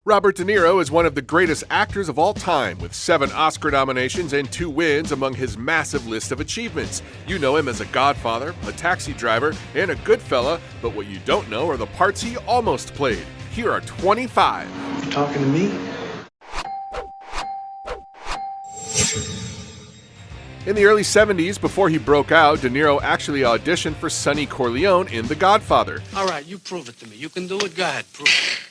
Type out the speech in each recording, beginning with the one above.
Robert De Niro is one of the greatest actors of all time, with 7 Oscar nominations and 2 wins among his massive list of achievements. You know him as a Godfather, a Taxi Driver, and a Goodfella, but what you don't know are the parts he almost played. Here are 25. You talking to me? In the early 70s, before he broke out, De Niro actually auditioned for Sonny Corleone in The Godfather. All right, you prove it to me. You can do it. Go ahead, prove it.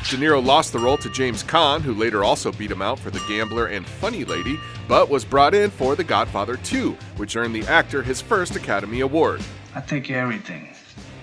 De Niro lost the role to James Caan, who later also beat him out for The Gambler and Funny Lady, but was brought in for The Godfather 2, which earned the actor his first Academy Award. I take everything.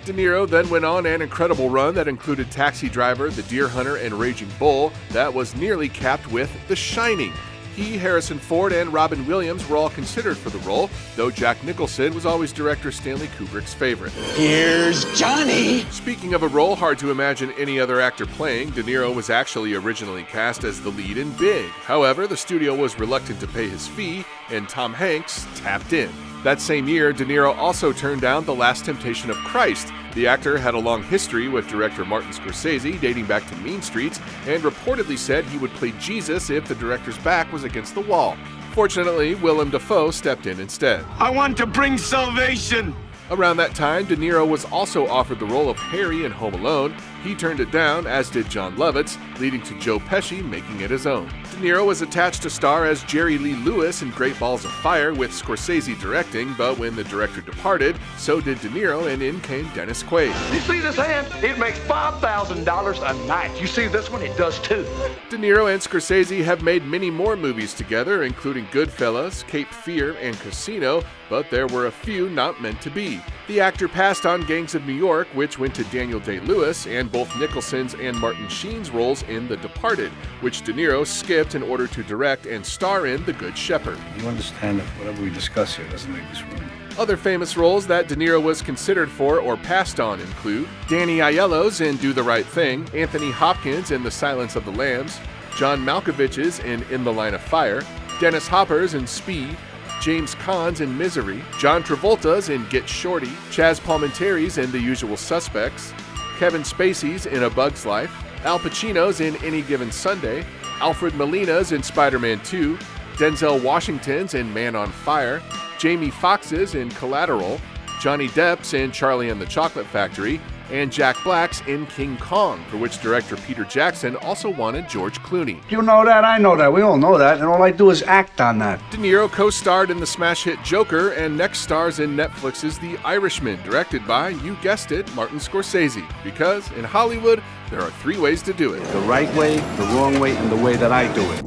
De Niro then went on an incredible run that included Taxi Driver, The Deer Hunter, and Raging Bull that was nearly capped with The Shining. He, Harrison Ford, and Robin Williams were all considered for the role, though Jack Nicholson was always director Stanley Kubrick's favorite. Here's Johnny! Speaking of a role hard to imagine any other actor playing, De Niro was actually originally cast as the lead in Big. However, the studio was reluctant to pay his fee, and Tom Hanks tapped in. That same year, De Niro also turned down The Last Temptation of Christ. The actor had a long history with director Martin Scorsese, dating back to Mean Streets, and reportedly said he would play Jesus if the director's back was against the wall. Fortunately, Willem Dafoe stepped in instead. I want to bring salvation! Around that time, De Niro was also offered the role of Harry in Home Alone. He turned it down, as did Jon Lovitz, leading to Joe Pesci making it his own. De Niro was attached to star as Jerry Lee Lewis in Great Balls of Fire, with Scorsese directing, but when the director departed, so did De Niro, and in came Dennis Quaid. You see this hand? It makes $5,000 a night. You see this one? It does too. De Niro and Scorsese have made many more movies together, including Goodfellas, Cape Fear, and Casino, but there were a few not meant to be. The actor passed on Gangs of New York, which went to Daniel Day-Lewis, and both Nicholson's and Martin Sheen's roles in The Departed, which De Niro skipped in order to direct and star in The Good Shepherd. You understand that whatever we discuss here doesn't leave this room. Other famous roles that De Niro was considered for or passed on include Danny Aiello's in Do the Right Thing, Anthony Hopkins in The Silence of the Lambs, John Malkovich's in the Line of Fire, Dennis Hopper's in Speed, James Caan's in Misery, John Travolta's in Get Shorty, Chaz Palminteri's in The Usual Suspects, Kevin Spacey's in A Bug's Life, Al Pacino's in Any Given Sunday, Alfred Molina's in Spider-Man 2, Denzel Washington's in Man on Fire, Jamie Foxx's in Collateral, Johnny Depp's in Charlie and the Chocolate Factory, and Jack Black's in King Kong, for which director Peter Jackson also wanted George Clooney. You know that, I know that, we all know that, and all I do is act on that. De Niro co-starred in the smash hit Joker and next stars in Netflix's The Irishman, directed by, you guessed it, Martin Scorsese. Because in Hollywood, there are 3 ways to do it. The right way, the wrong way, and the way that I do it.